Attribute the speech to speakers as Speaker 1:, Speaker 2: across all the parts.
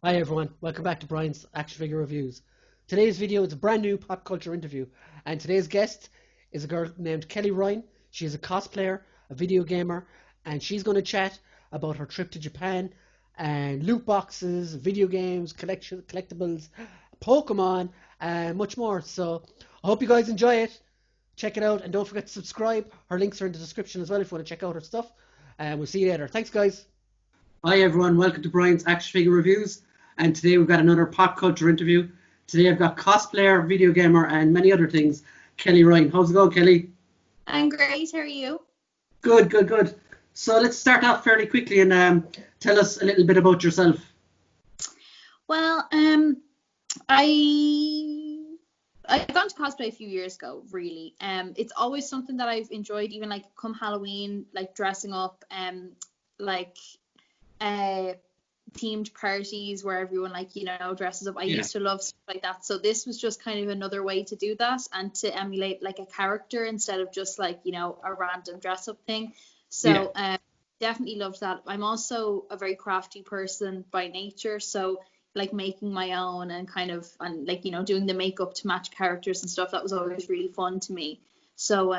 Speaker 1: Hi everyone, welcome back to Brian's Action Figure Reviews. Today's video is a brand new pop culture interview, and today's guest is a girl named Kellie Ryan. She is a cosplayer, a video gamer, and she's going to chat about her trip to Japan and loot boxes, video games, collectibles, Pokemon, and much more. So I hope you guys enjoy it. Check it out, and don't forget to subscribe. Her links are in the description as well if you want to check out her stuff. And we'll see you later. Thanks, guys. Hi everyone, welcome to Brian's Action Figure Reviews, and today we've got another pop culture interview. Today I've got cosplayer, video gamer, and many other things, Kellie Ryan. How's it going, Kellie?
Speaker 2: I'm great. How are you?
Speaker 1: Good, good, good. So let's start off fairly quickly and tell us a little bit about yourself.
Speaker 2: Well, I got into cosplay a few years ago. Really, it's always something that I've enjoyed. Even like come Halloween, like dressing up, like themed parties where everyone dresses up. I used to love stuff like that. So this was just kind of another way to do that and to emulate like a character instead of just like a random dress up thing. So definitely loved that. I'm also a very crafty person by nature, so like making my own and doing the makeup to match characters and stuff, that was always really fun to me. So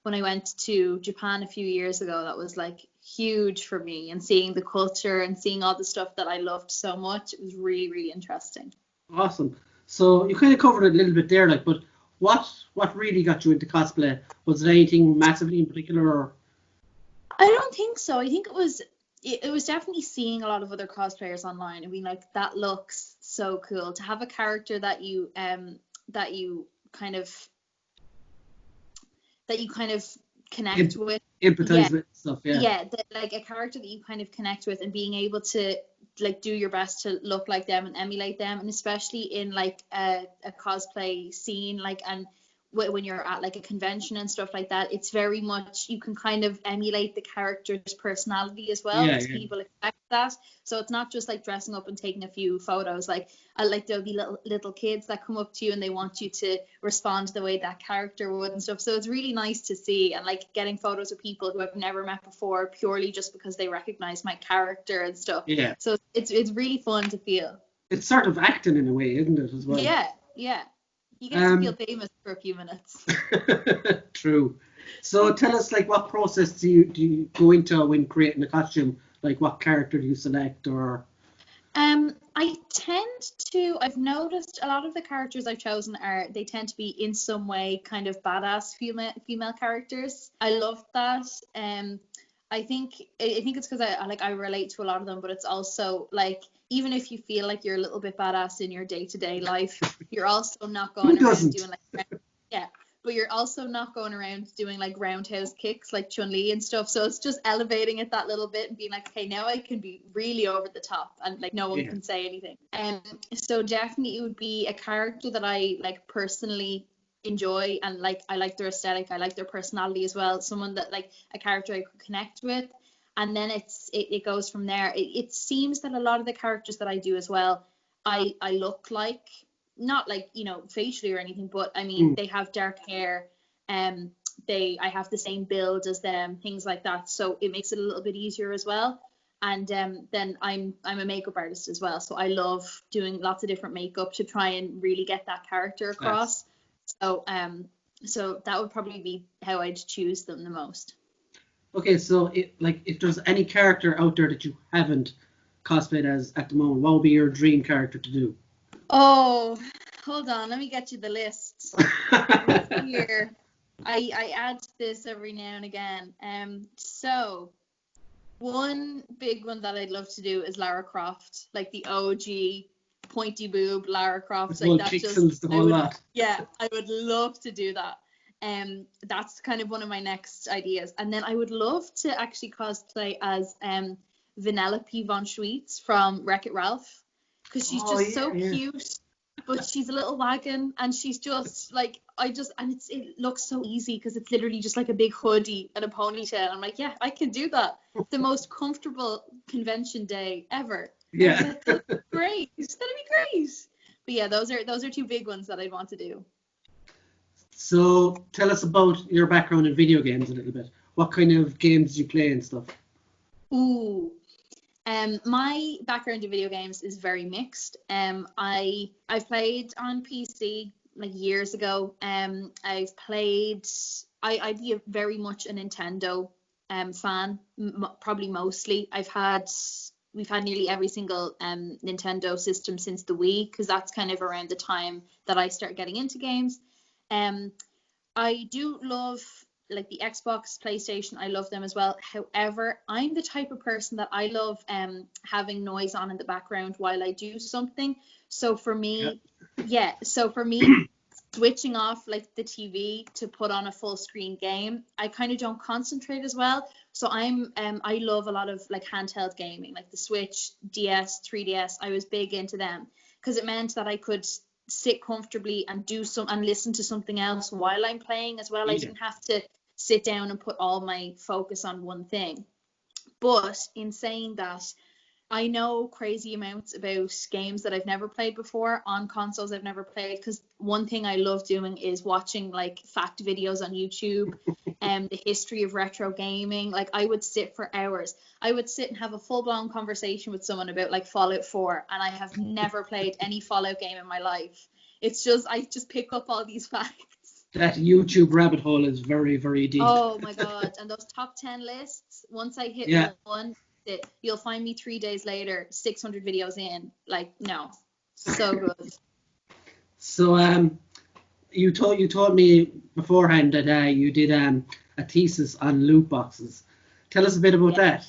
Speaker 2: when I went to Japan a few years ago, that was like huge for me, and seeing the culture and seeing all the stuff that I loved so much, it was really, really interesting.
Speaker 1: Awesome. So you kind of covered it a little bit there, like, but what really got you into cosplay? Was it anything massively in particular, or?
Speaker 2: I don't think so. I think it was definitely seeing a lot of other cosplayers online and being like, that looks so cool. To have a character that you kind of connect with,
Speaker 1: Empathize with stuff,
Speaker 2: like a character that you kind of connect with, and being able to like do your best to look like them and emulate them, and especially in like a cosplay scene, like, and when you're at like a convention and stuff like that, it's very much, you can kind of emulate the character's personality as well, because people expect that. So it's not just like dressing up and taking a few photos. Like there'll be little kids that come up to you and they want you to respond the way that character would and stuff. So it's really nice to see, and like getting photos of people who I've never met before purely just because they recognize my character and stuff.
Speaker 1: Yeah.
Speaker 2: So it's really fun to feel.
Speaker 1: It's sort of acting in a way, isn't it, as well?
Speaker 2: Yeah. You get to feel famous for a few minutes.
Speaker 1: True. So tell us, like, what process do you go into when creating a costume? Like, what character do you select, or?
Speaker 2: I've noticed a lot of the characters I've chosen they tend to be in some way kind of badass female characters. I love that. I think it's because I relate to a lot of them, but it's also like, even if you feel like you're a little bit badass in your day-to-day life, you're also not going around doing like, but you're also not going around doing like roundhouse kicks like Chun Li and stuff. So it's just elevating it that little bit and being like, okay, now I can be really over the top and like no one can say anything. So definitely it would be a character that I like personally enjoy, and like I like their aesthetic, I like their personality as well. Someone that, like, a character I could connect with, and then it goes from there. It seems that a lot of the characters that I do as well, I look like, not like facially or anything, but I mean they have dark hair, I have the same build as them, things like that, so it makes it a little bit easier as well. And then I'm a makeup artist as well, so I love doing lots of different makeup to try and really get that character across. So that would probably be how I'd choose them the most.
Speaker 1: Okay, so if there's any character out there that you haven't cosplayed as at the moment, what would be your dream character to do?
Speaker 2: Oh, hold on, let me get you the list. Here, I add this every now and again. So one big one that I'd love to do is Lara Croft, like the OG pointy boob Lara Croft, like that.
Speaker 1: Just
Speaker 2: I would love to do that. That's kind of one of my next ideas. And then I would love to actually cosplay as Vanellope von Schweetz from Wreck-It Ralph, because she's just so cute, but she's a little wagon, and she's just like, it looks so easy because it's literally just like a big hoodie and a ponytail. I'm like, yeah, I can do that. The most comfortable convention day ever.
Speaker 1: Yeah.
Speaker 2: That's great. It's gonna be great. But yeah, those are two big ones that I'd want to do.
Speaker 1: So tell us about your background in video games a little bit. What kind of games do you play and stuff?
Speaker 2: Ooh. My background in video games is very mixed. I've played on PC like years ago. I've played. I'd be very much a Nintendo fan, probably mostly. We've had nearly every single Nintendo system since the Wii, because that's kind of around the time that I started getting into games. I do love like the Xbox, PlayStation. I love them as well. However, I'm the type of person that I love having noise on in the background while I do something. So for me, switching off like the TV to put on a full screen game, I kind of don't concentrate as well. So I love a lot of like handheld gaming, like the Switch, DS, 3DS. I was big into them because it meant that I could sit comfortably and listen to something else while I'm playing as well. I didn't have to sit down and put all my focus on one thing. But in saying that, I know crazy amounts about games that I've never played before on consoles I've never played, because one thing I love doing is watching like fact videos on YouTube and the history of retro gaming. Like I would sit for hours. I would sit and have a full-blown conversation with someone about like Fallout 4, and I have never played any Fallout game in my life. It's just I just pick up all these facts.
Speaker 1: That YouTube rabbit hole is very, very deep.
Speaker 2: Oh my god! And those top 10 lists. Once I hit one, you'll find me 3 days later, 600 videos in. Like, no, so good.
Speaker 1: So you told me beforehand that you did a thesis on loot boxes. Tell us a bit about that.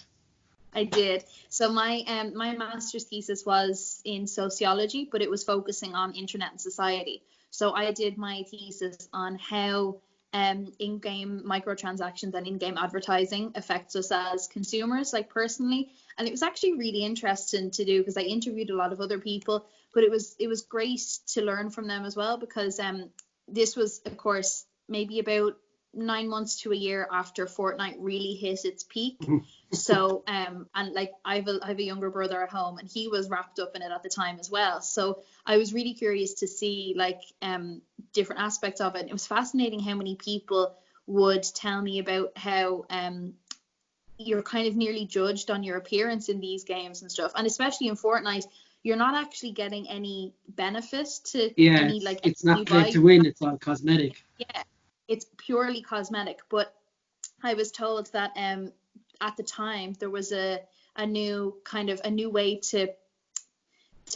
Speaker 2: I did. So my master's thesis was in sociology, but it was focusing on internet and society. So I did my thesis on how in-game microtransactions and in-game advertising affects us as consumers, like personally. And it was actually really interesting to do because I interviewed a lot of other people, but it was great to learn from them as well, because this was, of course, maybe about 9 months to a year after Fortnite really hit its peak. So and like I have a younger brother at home, and he was wrapped up in it at the time as well. So I was really curious to see like different aspects of it. It was fascinating how many people would tell me about how you're kind of nearly judged on your appearance in these games and stuff, and especially in Fortnite, you're not actually getting any benefit to any like.
Speaker 1: It's not play to win; it's all cosmetic.
Speaker 2: Yeah, it's purely cosmetic. But I was told that at the time there was a new way to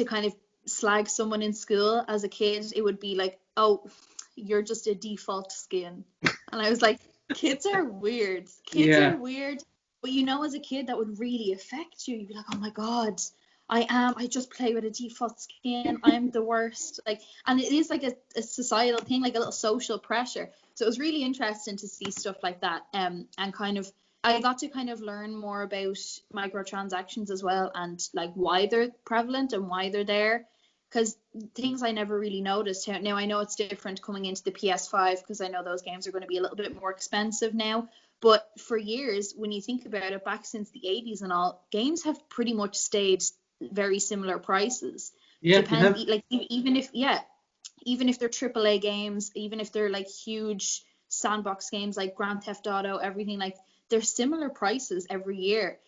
Speaker 2: kind of slag someone in school as a kid. It would be like, oh, you're just a default skin. And I was like, kids are weird. Kids are weird. But you know, as a kid, that would really affect you. You'd be like, oh my God, I just play with a default skin. I'm the worst. Like, and it is like a societal thing, like a little social pressure. So it was really interesting to see stuff like that. And kind of, I got to kind of learn more about microtransactions as well, and like why they're prevalent and why they're there. Because things I never really noticed. Now I know it's different coming into the PS5, because I know those games are going to be a little bit more expensive now. But for years, when you think about it, back since the 80s and all, games have pretty much stayed very similar prices.
Speaker 1: Yeah.
Speaker 2: Like even if they're AAA games, even if they're like huge sandbox games like Grand Theft Auto, everything, like they're similar prices every year.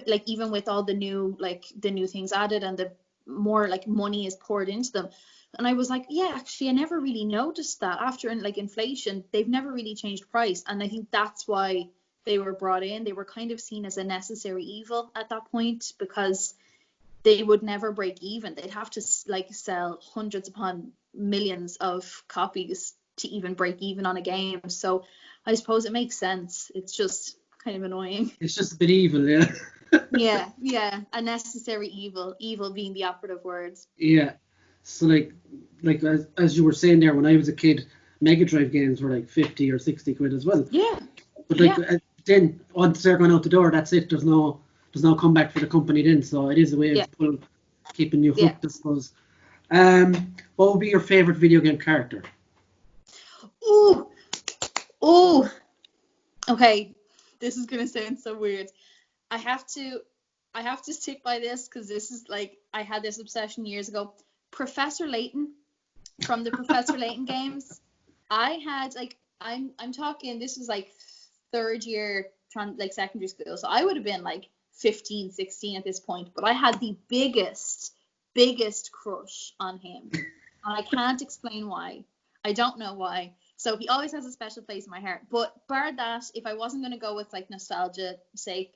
Speaker 2: Like even with all the new things added and the more like money is poured into them. And I was like, yeah, actually, I never really noticed that. After like inflation, they've never really changed price. And I think that's why they were brought in. They were kind of seen as a necessary evil at that point, because they would never break even. They'd have to like sell hundreds upon millions of copies to even break even on a game. So I suppose it makes sense. It's just kind of annoying.
Speaker 1: It's just a bit evil, yeah.
Speaker 2: Yeah, a necessary evil. Evil being the operative words.
Speaker 1: Yeah. So like as you were saying there, when I was a kid, Mega Drive games were like 50 or 60 quid as well.
Speaker 2: Yeah.
Speaker 1: But like then once they're going out the door, that's it. There's no comeback for the company then. So it is a way of keeping you hooked, I suppose. What would be your favorite video game character?
Speaker 2: Oh. Okay, this is gonna sound so weird. I have to stick by this, because this is like, I had this obsession years ago. Professor Layton from the Professor Layton games. I had like, I'm talking, this was like third year like secondary school, so I would have been like 15, 16 at this point, but I had the biggest crush on him. And I can't explain why. I don't know why. So he always has a special place in my heart. But bar that, if I wasn't going to go with like nostalgia sake,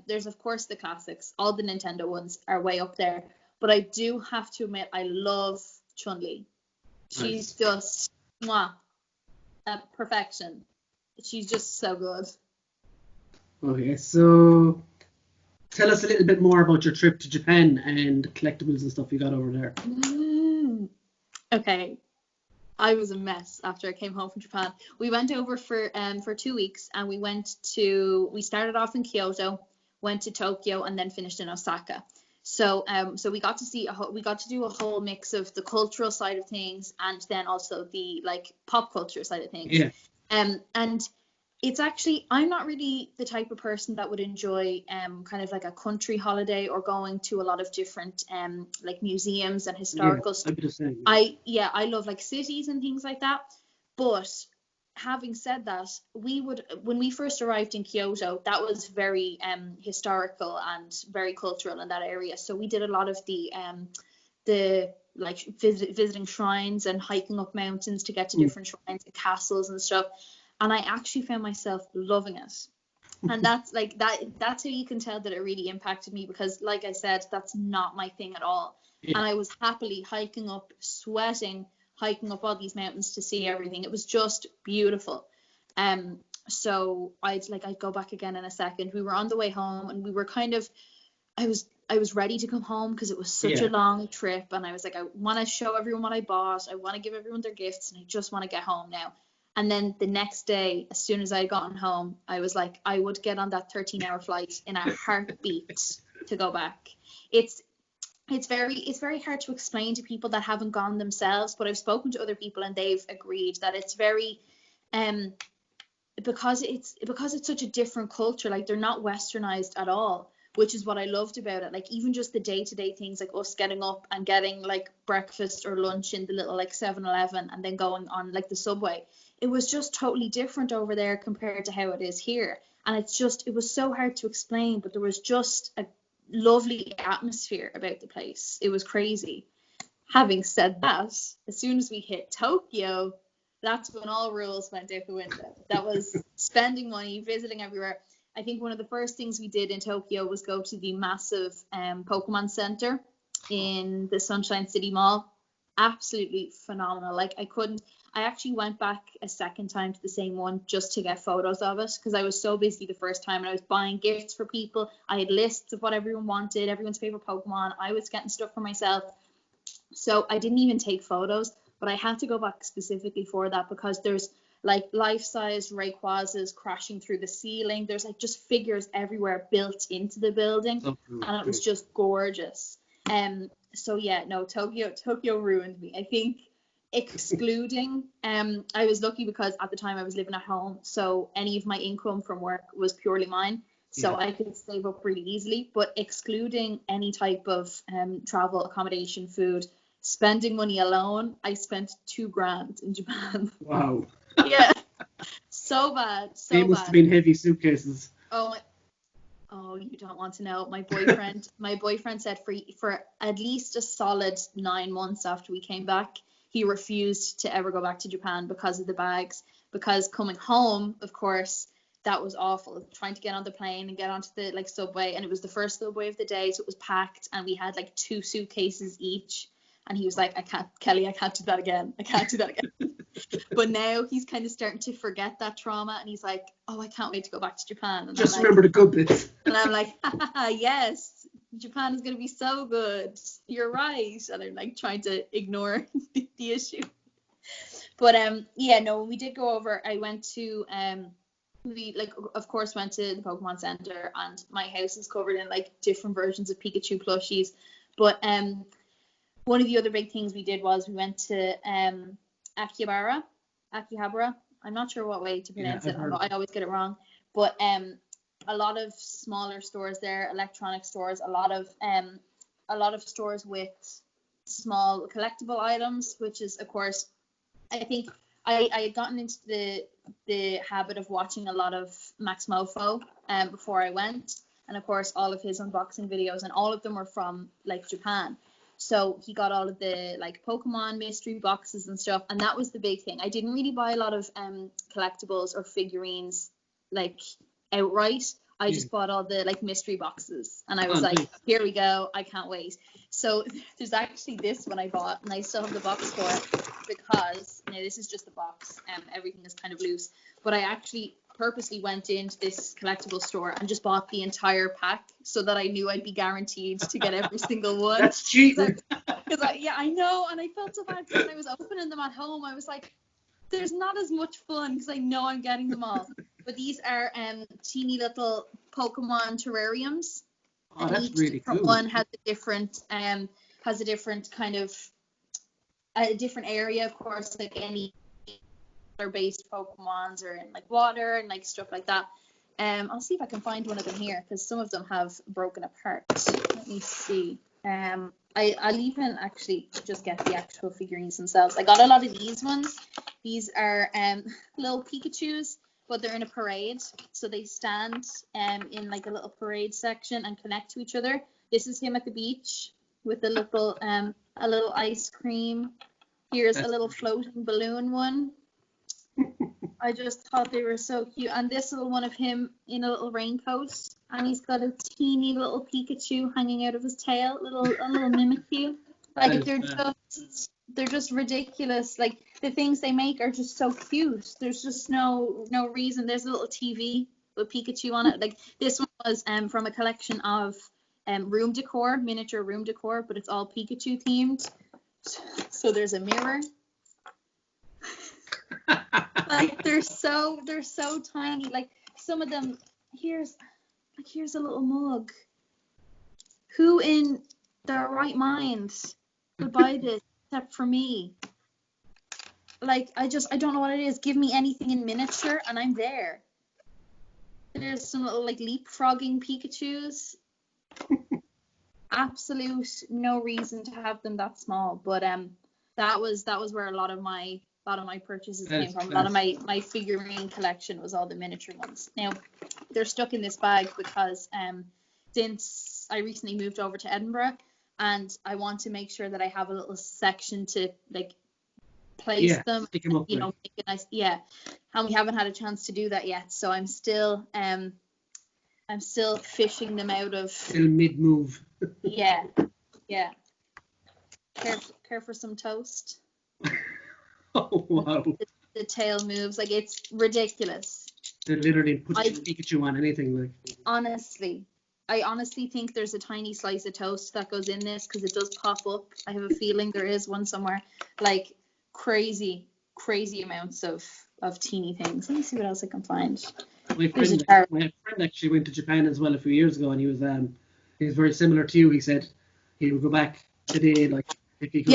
Speaker 2: there's of course the classics. All the Nintendo ones are way up there. But I do have to admit, I love Chun Li. She's just perfection. She's just so good.
Speaker 1: Okay, so tell us a little bit more about your trip to Japan and collectibles and stuff you got over there.
Speaker 2: Okay, I was a mess after I came home from Japan. We went over for 2 weeks, and we started off in Kyoto, went to Tokyo, and then finished in Osaka. So we got to do a whole mix of the cultural side of things, and then also the like pop culture side of things.
Speaker 1: Yeah.
Speaker 2: And it's actually, I'm not really the type of person that would enjoy kind of like a country holiday or going to a lot of different like museums and historical stuff. I love like cities and things like that. But having said that, when we first arrived in Kyoto, that was very historical and very cultural in that area. So we did a lot of the like visiting shrines and hiking up mountains to get to different shrines and castles and stuff. And I actually found myself loving it. And that's like that's how you can tell that it really impacted me, because like I said, that's not my thing at all. Yeah. And I was happily hiking up, sweating, hiking up all these mountains to see everything. It was just beautiful. So I'd go back again in a second. We were on the way home, and we were kind of, I was ready to come home because it was such a long trip, and I was like, I want to show everyone what I bought. I want to give everyone their gifts, and I just want to get home now. And then the next day, as soon as I had gotten home, I was like, I would get on that 13-hour flight in a heartbeat to go back. It's very hard to explain to people that haven't gone themselves, but I've spoken to other people and they've agreed that it's very because it's such a different culture. Like, they're not westernized at all, which is what I loved about it. Like, even just the day-to-day things, like us getting up and getting like breakfast or lunch in the little like 7-Eleven and then going on like the subway. It was just totally different over there compared to how it is here. And it was so hard to explain, but there was just a lovely atmosphere about the place. It was crazy. Having said that, as soon as we hit Tokyo, that's when all rules went out the window. That was spending money, visiting everywhere. I think one of the first things we did in Tokyo was go to the massive Pokemon Center in the Sunshine City Mall. Absolutely phenomenal. Like, I actually went back a second time to the same one just to get photos of it, because I was so busy the first time and I was buying gifts for people. I had lists of what everyone wanted, everyone's favorite Pokemon. I was getting stuff for myself. So I didn't even take photos, but I had to go back specifically for that, because there's like life-size Rayquazas crashing through the ceiling. There's like just figures everywhere built into the building, and it was just gorgeous. So yeah, no, Tokyo ruined me. I think excluding, I was lucky because at the time I was living at home, so any of my income from work was purely mine, so I could save up really easily. But excluding any type of travel, accommodation, food, spending money alone, I spent $2,000 in Japan.
Speaker 1: Wow.
Speaker 2: Yeah, so bad.
Speaker 1: They must have been heavy suitcases.
Speaker 2: Oh, you don't want to know. My boyfriend said for at least a solid 9 months after we came back, he refused to ever go back to Japan because of the bags. Because coming home, of course, that was awful. Trying to get on the plane and get onto the like subway, and it was the first subway of the day, so it was packed, and we had like 2 suitcases each. And he was like, Kelly, I can't do that again. I can't do that again. But now he's kind of starting to forget that trauma, and he's like, oh, I can't wait to go back to Japan. And
Speaker 1: just remember the good bits.
Speaker 2: And I'm like, yes, Japan is going to be so good. You're right. And I'm like trying to ignore the issue. But when we did go over, I went to we of course went to the Pokemon Center, and my house is covered in like different versions of Pikachu plushies. But one of the other big things we did was we went to Akihabara. I'm not sure what way to pronounce it. I always get it wrong. But a lot of smaller stores there, electronic stores, a lot of stores with small collectible items, which is, of course, I think I had gotten into the habit of watching a lot of Max Mofo before I went. and of course all of his unboxing videos, and all of them were from like Japan. So he got all of the like Pokemon mystery boxes and stuff, and that was the big thing. I didn't really buy a lot of collectibles or figurines like outright. I just bought all the like mystery boxes, and I was like, here we go, I can't wait. So there's actually this one I bought, and I still have the box for it, because now this is just the box, everything is kind of loose, but I actually purposely went into this collectible store and just bought the entire pack so that I knew I'd be guaranteed to get every single one.
Speaker 1: That's cheating.
Speaker 2: Because I know, and I felt so bad because when I was opening them at home, I was like, there's not as much fun because I know I'm getting them all. But these are teeny little Pokemon terrariums.
Speaker 1: Oh, that's really cool.
Speaker 2: One has a different kind of a different area, of course, like any based Pokemons are in like water and like stuff like that. I'll see if I can find one of them here, because some of them have broken apart. Let me see. I'll even actually just get the actual figurines themselves. I got a lot of these ones. These are little Pikachus, but they're in a parade, so they stand in like a little parade section and connect to each other. This is him at the beach with a little ice cream. Here's a little floating balloon one. I just thought they were so cute. And this little one of him in a little raincoat, and he's got a teeny little Pikachu hanging out of his tail, a little Mimikyu. Like they're just ridiculous. Like the things they make are just so cute. There's just no reason. There's a little TV with Pikachu on it. Like this one was from a collection of room decor, miniature room decor, but it's all Pikachu themed. So there's a mirror. Like they're so tiny. Like some of them, here's a little mug. Who in their right mind would buy this except for me? Like I don't know what it is. Give me anything in miniature and I'm there. There's some little like leapfrogging Pikachus. Absolute no reason to have them that small, but that was where a lot of my purchases came from. A lot of my figurine collection was all the miniature ones. Now they're stuck in this bag because since I recently moved over to Edinburgh, and I want to make sure that I have a little section to like place them,
Speaker 1: stick them up,
Speaker 2: make it nice. Yeah, and we haven't had a chance to do that yet, so I'm still fishing them out of.
Speaker 1: Still mid move.
Speaker 2: Yeah. Care for some toast.
Speaker 1: Oh wow.
Speaker 2: The tail moves, like it's ridiculous.
Speaker 1: They literally put Pikachu on anything, like.
Speaker 2: I honestly think there's a tiny slice of toast that goes in this, because it does pop up. I have a feeling there is one somewhere. Like crazy amounts of teeny things. Let me see what else I can find.
Speaker 1: My friend actually went to Japan as well a few years ago, and he was very similar to you. He said he would go back today, like if he could.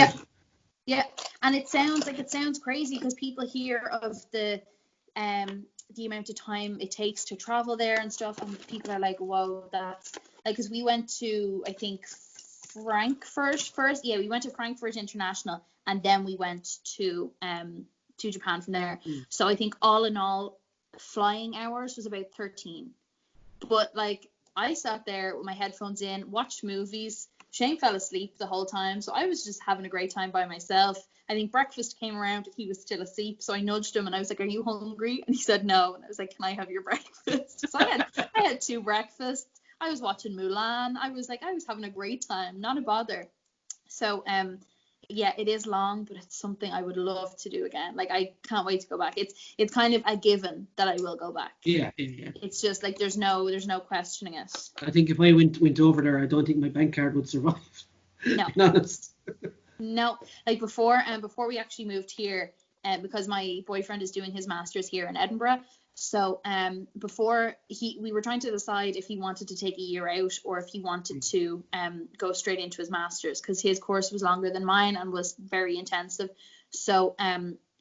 Speaker 2: Yeah, and it sounds crazy because people hear of the amount of time it takes to travel there and stuff, and people are like, whoa, that's like, because we went to, I think, Frankfurt first. Yeah, we went to Frankfurt International, and then we went to Japan from there. So I think all in all, flying hours was about 13. But like I sat there with my headphones in, watched movies. Shane fell asleep the whole time, so I was just having a great time by myself. I think breakfast came around, he was still asleep, so I nudged him and I was like, are you hungry? And he said no, and I was like, can I have your breakfast? So I had 2 breakfasts. I was watching Mulan. I was having a great time, not a bother. So yeah, it is long, but it's something I would love to do again. Like I can't wait to go back. It's kind of a given that I will go back.
Speaker 1: Yeah.
Speaker 2: It's just like there's no questioning it.
Speaker 1: I think if I went over there, I don't think my bank card would survive.
Speaker 2: No.
Speaker 1: To be honest.
Speaker 2: No, like before we actually moved here, because my boyfriend is doing his master's here in Edinburgh. So before we were trying to decide if he wanted to take a year out or if he wanted to go straight into his master's, because his course was longer than mine and was very intensive. So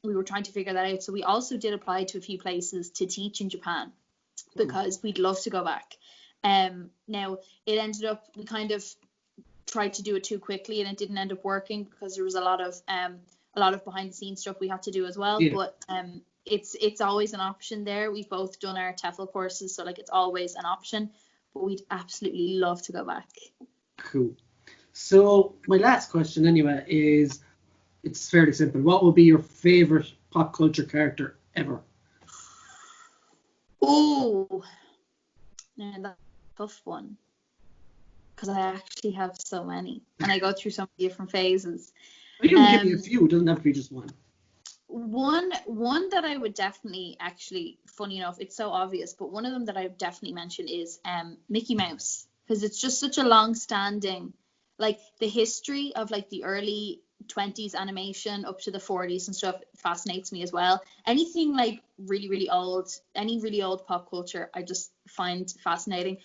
Speaker 2: we were trying to figure that out. So we also did apply to a few places to teach in Japan, because we'd love to go back. Now it ended up, we kind of tried to do it too quickly and it didn't end up working, because there was a lot of behind the scenes stuff we had to do as well. But it's always an option there. We've both done our TEFL courses, so like it's always an option. but we'd absolutely love to go back.
Speaker 1: Cool. So my last question anyway is, it's fairly simple. What would be your favorite pop culture character ever?
Speaker 2: Oh, that's a tough one, because I actually have so many, and I go through so many different phases.
Speaker 1: You can give me a few. It doesn't have to be just one.
Speaker 2: One that I would definitely, actually, funny enough, it's so obvious, but one of them that I would definitely mention is Mickey Mouse, because it's just such a long-standing, like, the history of like the early 20s animation up to the 40s and stuff fascinates me as well. Anything like really, really old, any really old pop culture, I just find fascinating.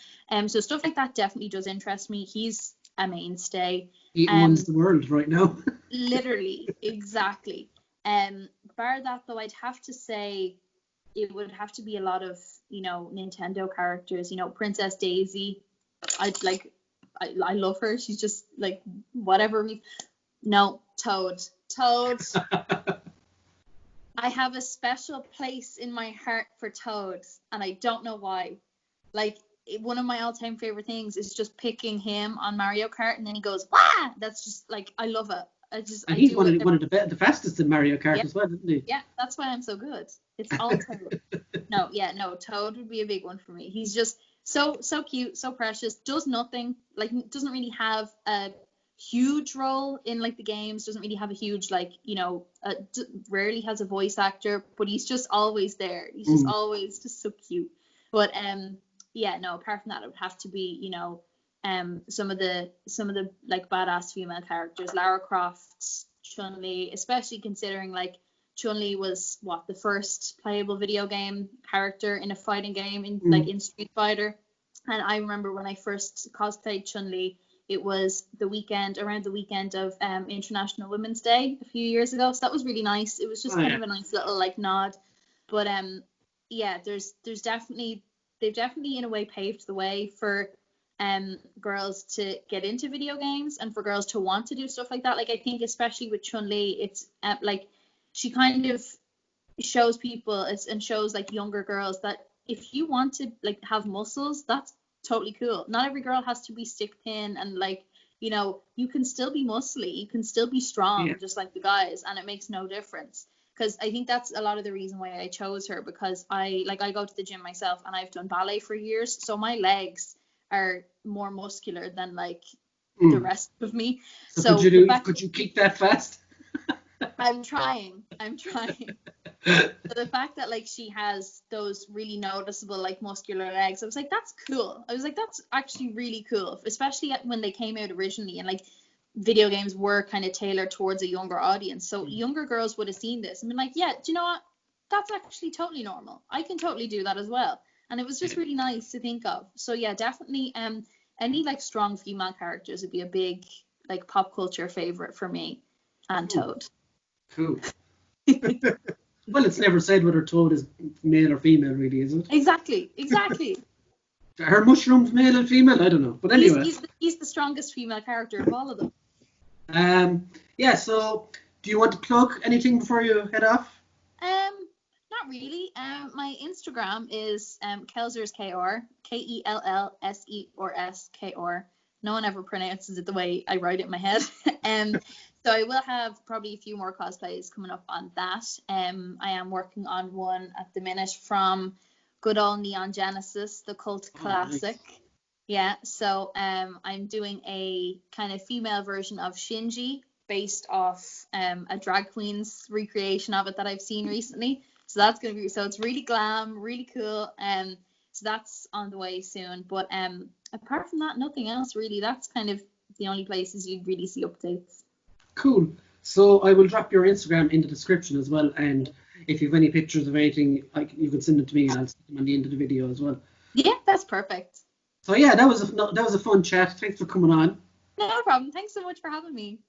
Speaker 2: So stuff like that definitely does interest me. He's a mainstay.
Speaker 1: He owns the world right now.
Speaker 2: Literally, exactly. Bar that though, I'd have to say it would have to be a lot of, Nintendo characters, Princess Daisy. I love her. She's just like whatever. No, Toad. I have a special place in my heart for Toad, and I don't know why. Like, one of my all-time favorite things is just picking him on Mario Kart, and then he goes, "Wah!" That's just like, I love it.
Speaker 1: And he's one of the fastest in Mario Kart as well, isn't he?
Speaker 2: Yeah, that's why I'm so good. It's all Toad. No, Toad would be a big one for me. He's just so cute, so precious. Does nothing, like, doesn't really have a huge role in like the games. Doesn't really have a huge, like, rarely has a voice actor, but he's just always there. He's just always just so cute. But apart from that, it would have to be, some of the like badass female characters, Lara Croft, Chun Li, especially considering like Chun Li was the first playable video game character in a fighting game in like in Streetfighter. And I remember when I first cosplayed Chun Li, it was around the weekend of International Women's Day a few years ago. So that was really nice. It was just kind of a nice little like nod. But there's definitely, they've definitely in a way paved the way for girls to get into video games and for girls to want to do stuff like that. Like, I think especially with Chun Li, it's like she kind of shows people and shows like younger girls that if you want to like have muscles, that's totally cool. Not every girl has to be stick thin, and like, you can still be muscly, you can still be strong, just like the guys, and it makes no difference. Because I think that's a lot of the reason why I chose her, because I go to the gym myself and I've done ballet for years, so my legs are more muscular than like the rest of me.
Speaker 1: So could you kick that fast?
Speaker 2: I'm trying. So the fact that like she has those really noticeable like muscular legs, I was like, that's cool. I was like, that's actually really cool, especially when they came out originally, and like video games were kind of tailored towards a younger audience. So younger girls would have seen this and been like, yeah, do you know what? That's actually totally normal. I can totally do that as well. And it was just really nice to think of. So yeah, definitely any like strong female characters would be a big like pop culture favorite for me. And Toad.
Speaker 1: Cool. Well, it's never said whether Toad is male or female, really, is it?
Speaker 2: Exactly.
Speaker 1: Are her mushrooms male and female? I don't know. But anyway.
Speaker 2: He's the strongest female character of all of them.
Speaker 1: So do you want to plug anything before you head off?
Speaker 2: Not really. My Instagram is Kelsers KR, KELLSERS. No one ever pronounces it the way I write it in my head. So I will have probably a few more cosplays coming up on that. I am working on one at the minute from good old Neon Genesis, the cult classic. Nice. Yeah, so I'm doing a kind of female version of Shinji based off a drag queen's recreation of it that I've seen recently. So that's going to be, so it's really glam, really cool. So that's on the way soon. But apart from that, nothing else really. That's kind of the only places you'd really see updates.
Speaker 1: Cool. So I will drop your Instagram in the description as well. And if you have any pictures of anything, you can send them to me and I'll stick them on the end of the video as well.
Speaker 2: Yeah, that's perfect.
Speaker 1: So yeah, that was a fun chat. Thanks for coming on.
Speaker 2: No problem. Thanks so much for having me.